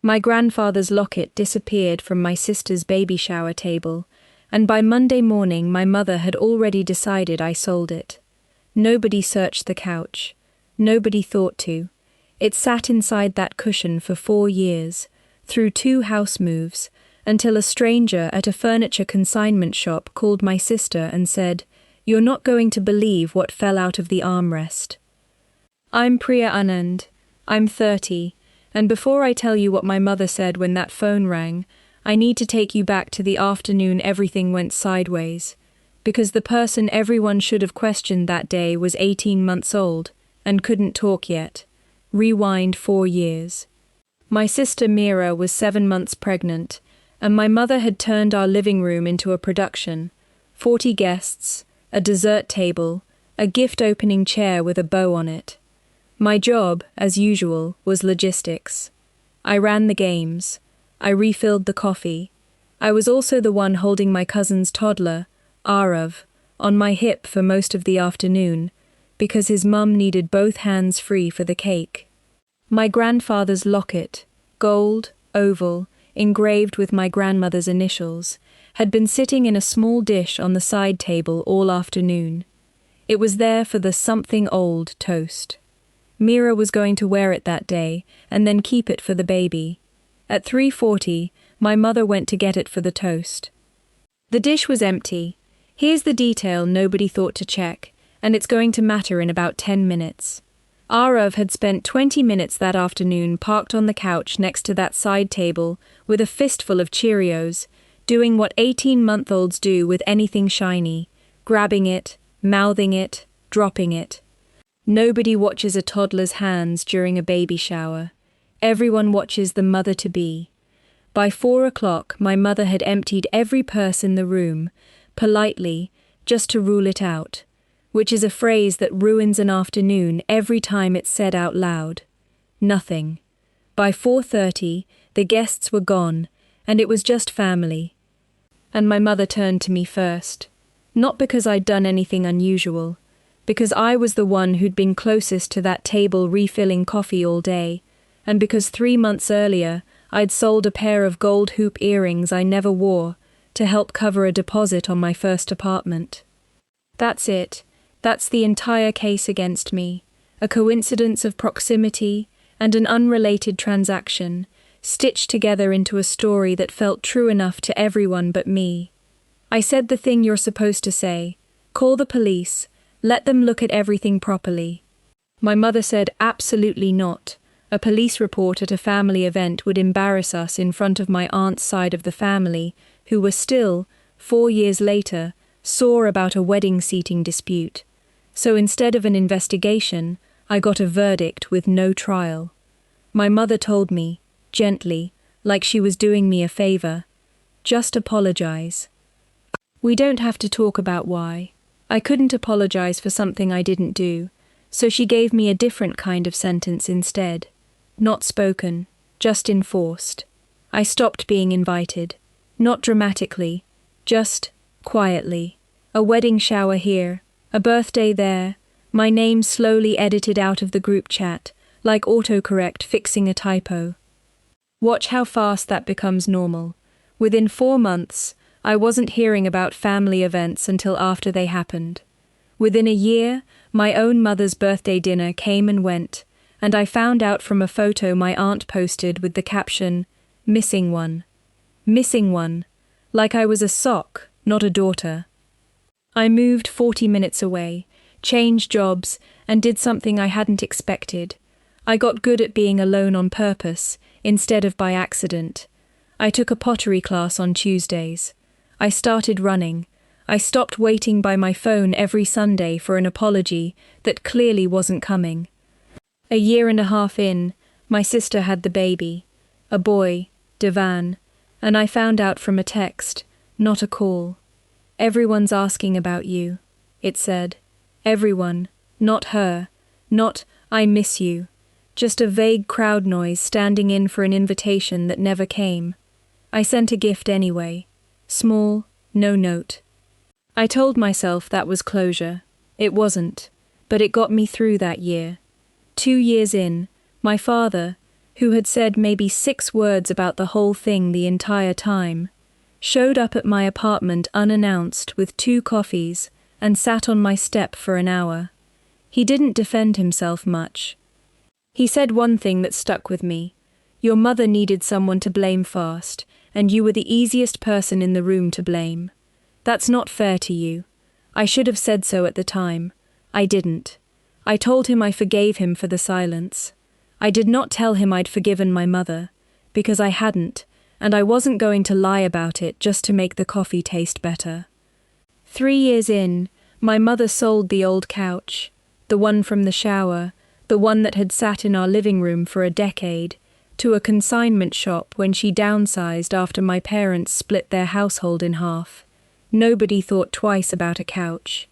My grandfather's locket disappeared from my sister's baby shower table, and by Monday morning my mother had already decided I sold it. Nobody searched the couch. Nobody thought to. It sat inside that cushion for 4 years, through 2 house moves, until a stranger at a furniture consignment shop called my sister and said, "You're not going to believe what fell out of the armrest." I'm Priya Anand. I'm 30, and before I tell you what my mother said when that phone rang, I need to take you back to the afternoon everything went sideways, because the person everyone should have questioned that day was 18 months old and couldn't talk yet. Rewind 4 years. My sister Mira was 7 months pregnant, and my mother had turned our living room into a production. 40 guests, a dessert table, a gift-opening chair with a bow on it. My job, as usual, was logistics. I ran the games. I refilled the coffee. I was also the one holding my cousin's toddler, Arav, on my hip for most of the afternoon, because his mum needed both hands free for the cake. My grandfather's locket, gold, oval, engraved with my grandmother's initials, had been sitting in a small dish on the side table all afternoon. It was there for the something old toast. Mira was going to wear it that day and then keep it for the baby. At 3:40, my mother went to get it for the toast. The dish was empty. Here's the detail nobody thought to check, and it's going to matter in about 10 minutes. Arav had spent 20 minutes that afternoon parked on the couch next to that side table with a fistful of Cheerios, doing what 18-month-olds do with anything shiny, grabbing it, mouthing it, dropping it. Nobody watches a toddler's hands during a baby shower. Everyone watches the mother-to-be. By 4 o'clock, my mother had emptied every purse in the room, politely, just to rule it out, which is a phrase that ruins an afternoon every time it's said out loud. Nothing. By 4:30, the guests were gone, and it was just family. And my mother turned to me first. Not because I'd done anything unusual, because I was the one who'd been closest to that table refilling coffee all day, and because 3 months earlier I'd sold a pair of gold hoop earrings I never wore to help cover a deposit on my first apartment. That's it. That's the entire case against me, a coincidence of proximity and an unrelated transaction, stitched together into a story that felt true enough to everyone but me. I said the thing you're supposed to say. Call the police. Let them look at everything properly. My mother said absolutely not. A police report at a family event would embarrass us in front of my aunt's side of the family, who were still, 4 years later, sore about a wedding seating dispute. So instead of an investigation, I got a verdict with no trial. My mother told me, gently, like she was doing me a favor, just apologize. We don't have to talk about why. I couldn't apologize for something I didn't do, so she gave me a different kind of sentence instead. Not spoken, just enforced. I stopped being invited. Not dramatically, just quietly. A wedding shower here, a birthday there, my name slowly edited out of the group chat, like autocorrect fixing a typo. Watch how fast that becomes normal. Within 4 months, I wasn't hearing about family events until after they happened. Within a year, my own mother's birthday dinner came and went, and I found out from a photo my aunt posted with the caption, "Missing one." Missing one, like I was a sock, not a daughter. I moved 40 minutes away, changed jobs, and did something I hadn't expected. I got good at being alone on purpose, instead of by accident. I took a pottery class on Tuesdays. I started running. I stopped waiting by my phone every Sunday for an apology that clearly wasn't coming. A 1.5 years in, my sister had the baby, a boy, Devan, and I found out from a text, not a call. "Everyone's asking about you," it said. Everyone, not her, not "I miss you," just a vague crowd noise standing in for an invitation that never came. I sent a gift anyway. Small, no note. I told myself that was closure. It wasn't, but it got me through that year. 2 years in, my father, who had said maybe 6 words about the whole thing the entire time, showed up at my apartment unannounced with 2 coffees and sat on my step for an hour. He didn't defend himself much. He said one thing that stuck with me. Your mother needed someone to blame fast, and you were the easiest person in the room to blame. That's not fair to you. I should have said so at the time. I didn't. I told him I forgave him for the silence. I did not tell him I'd forgiven my mother, because I hadn't, and I wasn't going to lie about it just to make the coffee taste better. 3 years in, my mother sold the old couch, the one from the shower, the one that had sat in our living room for a decade, to a consignment shop when she downsized after my parents split their household in half. Nobody thought twice about a couch.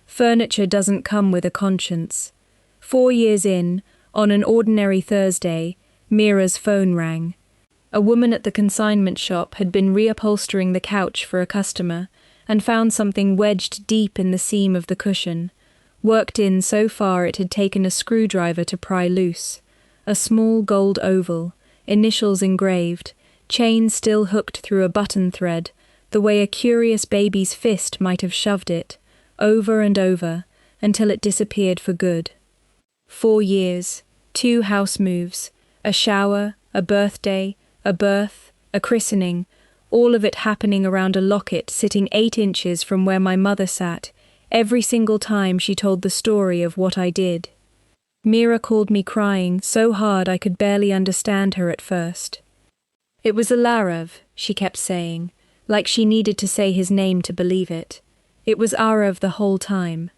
Furniture doesn't come with a conscience. 4 years in, on an ordinary Thursday, Mira's phone rang. A woman at the consignment shop had been reupholstering the couch for a customer and found something wedged deep in the seam of the cushion, worked in so far it had taken a screwdriver to pry loose. A small gold oval, initials engraved, chain still hooked through a button thread, the way a curious baby's fist might have shoved it, over and over, until it disappeared for good. 4 years, 2 house moves, a shower, a birthday, a birth, a christening, all of it happening around a locket sitting 8 inches from where my mother sat, every single time she told the story of what I did. Mira called me crying so hard I could barely understand her at first. It was a Larav, she kept saying, like she needed to say his name to believe it. It was Arav the whole time.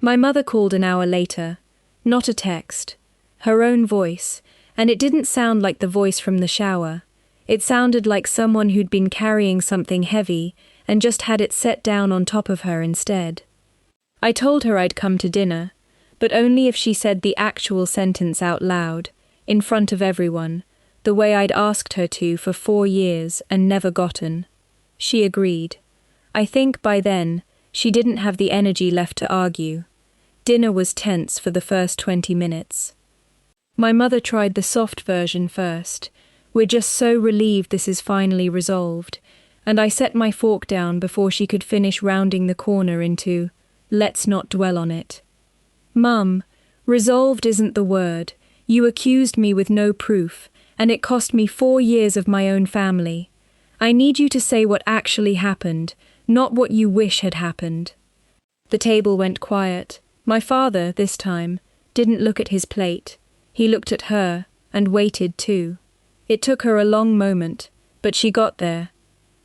My mother called an hour later, not a text, her own voice, and it didn't sound like the voice from the shower. It sounded like someone who'd been carrying something heavy and just had it set down on top of her instead. I told her I'd come to dinner, but only if she said the actual sentence out loud, in front of everyone, the way I'd asked her to for 4 years and never gotten. She agreed. I think by then, she didn't have the energy left to argue. Dinner was tense for the first 20 minutes. My mother tried the soft version first. We're just so relieved this is finally resolved, and I set my fork down before she could finish rounding the corner into, let's not dwell on it. Mum, resolved isn't the word. You accused me with no proof, and it cost me 4 years of my own family. I need you to say what actually happened, not what you wish had happened. The table went quiet. My father, this time, didn't look at his plate. He looked at her, and waited too. It took her a long moment, but she got there.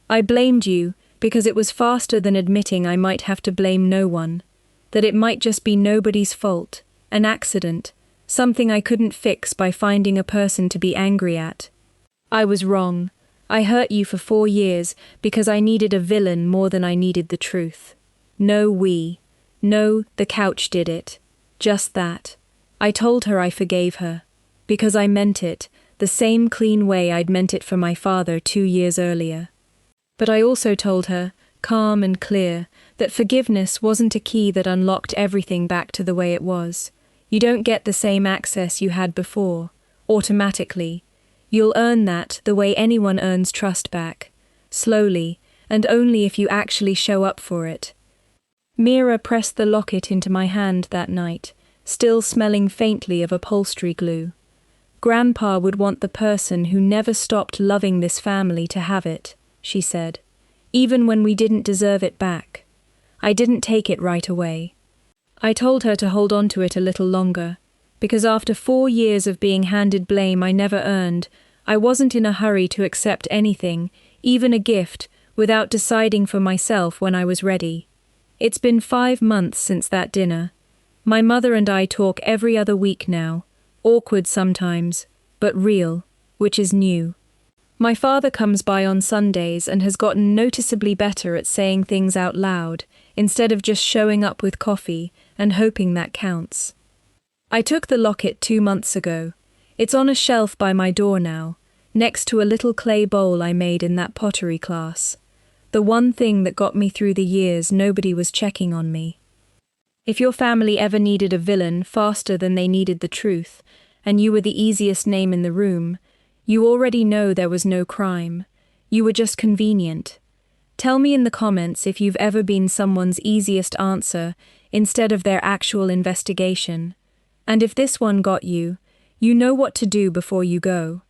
I blamed you, because it was faster than admitting I might have to blame no one. That it might just be nobody's fault, an accident, something I couldn't fix by finding a person to be angry at. I was wrong. I hurt you for 4 years because I needed a villain more than I needed the truth. No we. No, the couch did it. Just that. I told her I forgave her. Because I meant it, the same clean way I'd meant it for my father 2 years earlier. But I also told her, calm and clear, that forgiveness wasn't a key that unlocked everything back to the way it was. You don't get the same access you had before, automatically. You'll earn that the way anyone earns trust back, slowly, and only if you actually show up for it. Mira pressed the locket into my hand that night, still smelling faintly of upholstery glue. Grandpa would want the person who never stopped loving this family to have it, she said, even when we didn't deserve it back. I didn't take it right away. I told her to hold on to it a little longer, because after 4 years of being handed blame I never earned, I wasn't in a hurry to accept anything, even a gift, without deciding for myself when I was ready. It's been 5 months since that dinner. My mother and I talk every other week now, awkward sometimes, but real, which is new. My father comes by on Sundays and has gotten noticeably better at saying things out loud, instead of just showing up with coffee and hoping that counts. I took the locket 2 months ago. It's on a shelf by my door now, next to a little clay bowl I made in that pottery class. The one thing that got me through the years nobody was checking on me. If your family ever needed a villain faster than they needed the truth, and you were the easiest name in the room, you already know there was no crime. You were just convenient. Tell me in the comments if you've ever been someone's easiest answer instead of their actual investigation. And if this one got you, you know what to do before you go.